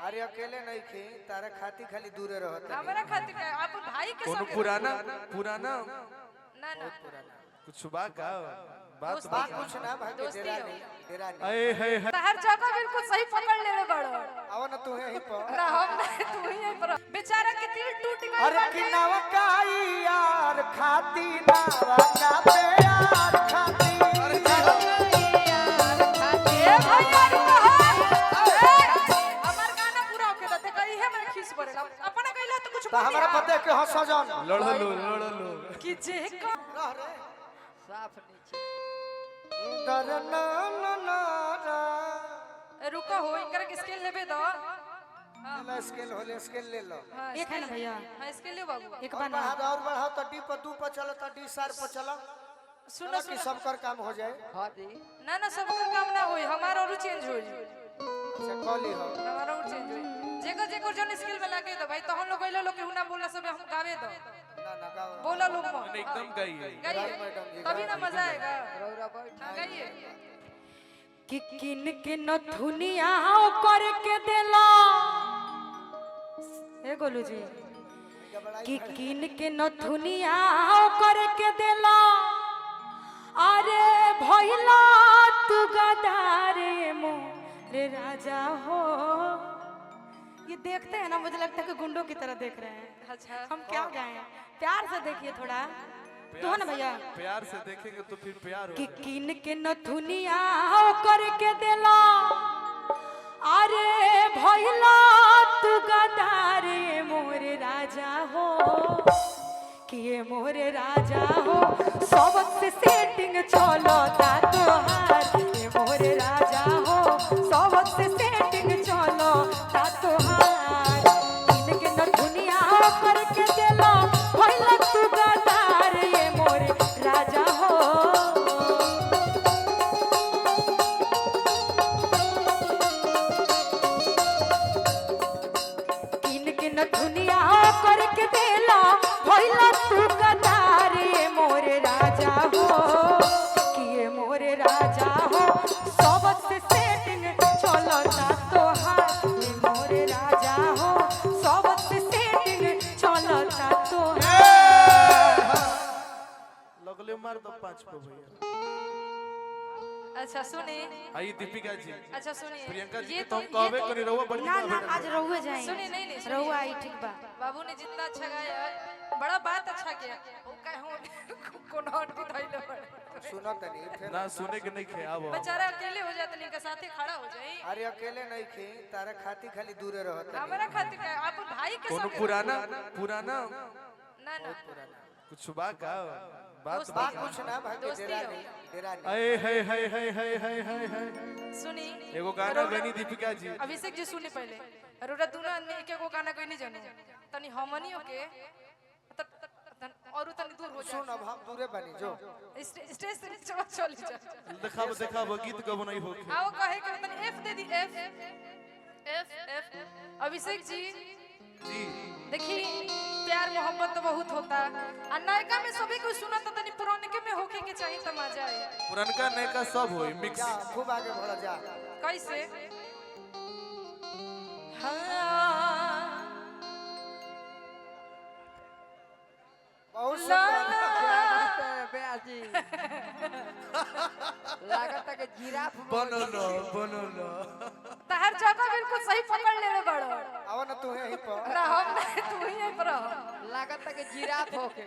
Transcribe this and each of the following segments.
अरे अकेले नहीं खी तारे खाती खाली दूरे रहता हमारा खातिर का आप भाई के कोनो संग पुराना पुराना ना ना कुछ बा का बात दोस्ती बात हो। कुछ ना भाई दोस्ती डेरा हो। नहीं डेरा नहीं अरे है हर जगह बिल्कुल सही पकड़ लेले बड़ो आओ ना तू यहीं पर ना हम नहीं तू ही है पर बेचारा के दिल टूट गई अरे किनावा काई यार खाती नावा का प्यार खाती ए भैया रुको हमार गाना पूरा होके दते कही है मैं खीस पड़ेला अपना कहला तो कुछ तो हमारा पते के हंस जान लड़लो कि जे का रह रे साफ नीचे डर ना ना ना रुको हो इनकर के स्केल लेबे दो ले स्केल होले स्केल ले लो एक है ना भैया हां स्केल ले बाबू एक बार और बढ़ाओ तो डी पर 2 पर चलो तो डी सार पर चलो सुनो कि सब कर काम हो जाए हाँ दी ना ना सब काम ना होई हमारा और चेंज होई अच्छा कॉली हो हमारा और चेंज होई जेको जन स्किल में लागे दो भाई तो हम लोग कहले लोग केहू ना बोला सब हम गावे दो ना ना गाओ बोला लोग एकदम गई गाइए तभी ना मजा आएगा रौरा बैठ हाँ, गाइए कि किन के नथुनिया करके देला ए गोलू जी कि किन के नथुनिया करके देला अरे भइला तू गदारे मोरे राजा हो। ये देखते हैं ना मुझे लगता है कि गुंडों की तरह देख रहे हैं। अच्छा हम क्या गाएं प्यार से देखिए थोड़ा तो है ना भैया प्यार से देखेंगे तो फिर प्यार कि होगा किन के नथुनिया करके देला अरे भइला तू गदारे मोरे राजा हो कि ये मोरे राजा हो सबसे सेटिंग चलो ता तोहार ये मोरे राजा हो सबसे सेटिंग चलो ता तोहार किन के नथुनिया करके देला भइला तू गदार ये मोरे राजा हो। किन के नथुनिया करके देला भइला तू गदार ये मोरे राजा हो कि ये मोरे राजा हो सबसे सेटिंग चलता तोहार ये मोरे राजा हो सबसे सेटिंग चलता तोहार। लगले मार दो 5 को भैया अच्छा सुने आई दीपिका जी अच्छा सुनिए प्रियंका जी ये तो हम कहबे करी रहुआ बड़ी ना ना आज रहुए जाएंगे सुनिए नहीं नहीं सुनिए। रहुआ आई ठीक बा बाबू ने जितना अच्छा गाया बड़ा बात अच्छा किया वो कहूं कोनो हट्टी धइले सुनो तनी फिर ना सुने के नहीं खे अब बेचारा अकेले हो जाते नहीं के साथे खड़ा हो जाई अरे अकेले नहीं खी तारे खाती खाली दूरे रहता हमारा खातिर का आप भाई के कोनो संग पुराना ना ना कुछ बा का बात बात कुछ ना भाई दोस्ती डेरा हो। नहीं डेरा नहीं अरे है सुनी एगो गाना गनी दीपिका जी अभिषेक जी सुनी पहले रोरा दोनों आदमी एक एगो गाना कोई नहीं जाने तनी हमनियो के और तनी दूर हो जा सुन अब हम दूरे बनी जो स्टेज से नीचे मत चली जा देखाब गीत गब नहीं होके आओ कहे के तनी F De the F F Abhishek ji जी देखी प्यार मोहब्बत तो बहुत होता आ नायका में सभी कोई सुना तो तनी पुराने में होके के चाहिए तो मजा आए पुरनका नयका सब होई मिक्स जा खूब आगे बढ़ जा कैसे हाँ बहुत ला सुंदर ब्याजी लागत है कि जिराफ बनलो तहर जगह बिल्कुल सही पकड़ लेले बड़ो आओ ना तू यहीं पर ना हम नहीं तू ही है पर लागत है कि जिराफ होके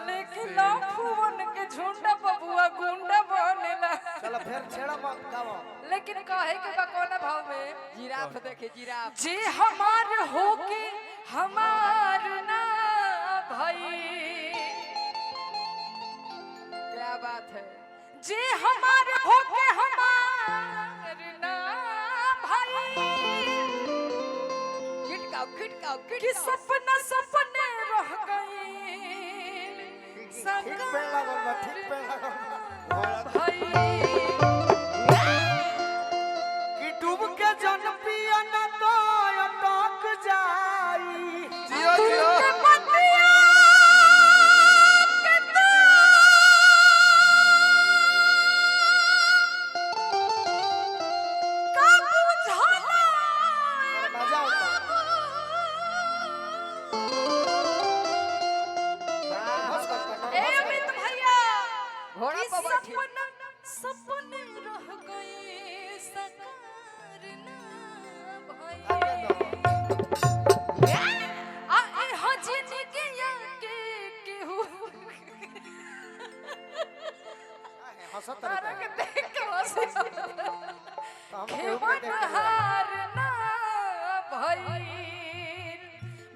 लेकिन लौफुवन के झुंडा बबुआ गुंडा बनेला चलो फिर छेड़ा मत गाओ लेकिन कहे के बा कोना भाव में जिराफ देखे जिराफ जे हमार होके हमार ना भाई क्या बात है जे हमार होके हमार ना भाई खिटकाओ कि सपना सपने रह गए ठीक पे लगल बा ठीक पे लगल बा भाई कि डूब के जन पिया ना तो अटक जाई जियो जियो के पतिया के तो का खेवनहार ना भइल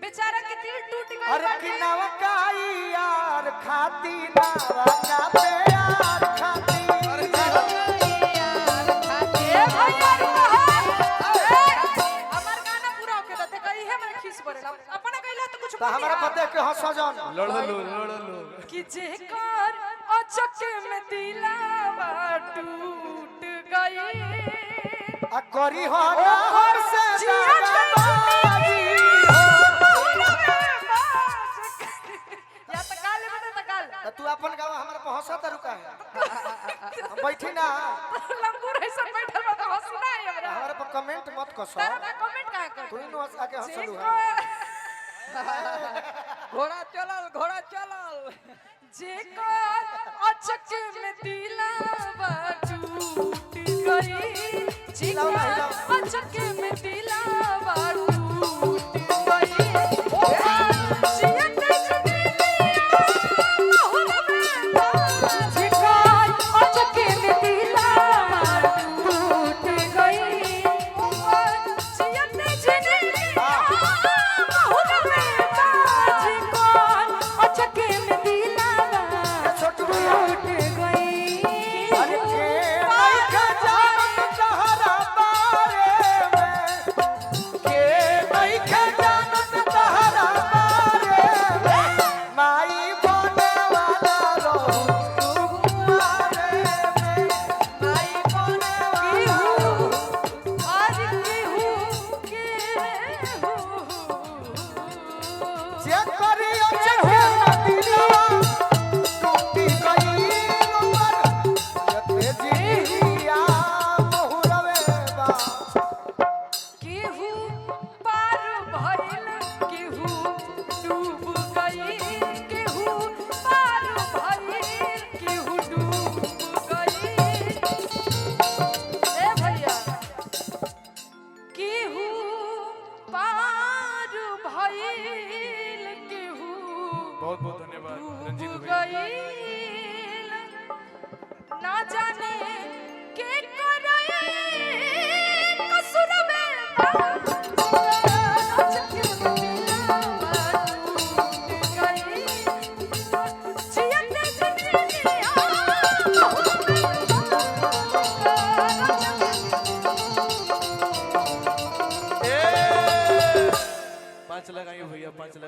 बेचारा के दिल टूट गइल अरे किनावा काई यार खाती नावा का प्यार खाती ए भैया हमार गाना पूरा होके त कही है मैं खीस पड़ेला अपना कइला तो कुछ तो हमारा पते के हंसो जन लड़लो कि जेकर अचक में दिलावा टूट गई आ करी हो ना हर से दादाबाजी या तकाल में तकाल तो तू अपन गावा हमारा पे हंसा त रुका है हम बैठी ना लंबू ऐसा बैठल बा तो हंसना है हमरा हमारे पर कमेंट मत कसो तारा कमेंट का कर तू ही नो आके हंसलू है घोड़ा चलल जेकर अचक में दिलावा टूट गई जेकर अचक में दिलावा टूट गई जियत जनीलिया बहुल में जेकर अचक में दिलावा टूट गई जियत जनीलिया बहुल में जेकर अचक में दिलावा छोटू टूट गई अरे के नहीं खजानत तहरा बारे में के नहीं खजानत तहरा बारे में माई बने वाला रहू तू कुआरे में माई बने वाला रहू आज के जे करियो चढ़े दिलवा टूटी गई नंबर जते जिया बहुरवे बा केहू पार भइल केहू डूब गई केहू पार भइल केहू डूब गई ए भैया केहू पार भइल केहू बहुत बहुत धन्यवाद रंजीत डूब भैया गईल ना जाने के करे कसुरबे पाँच लगाइए भैया 5 लगा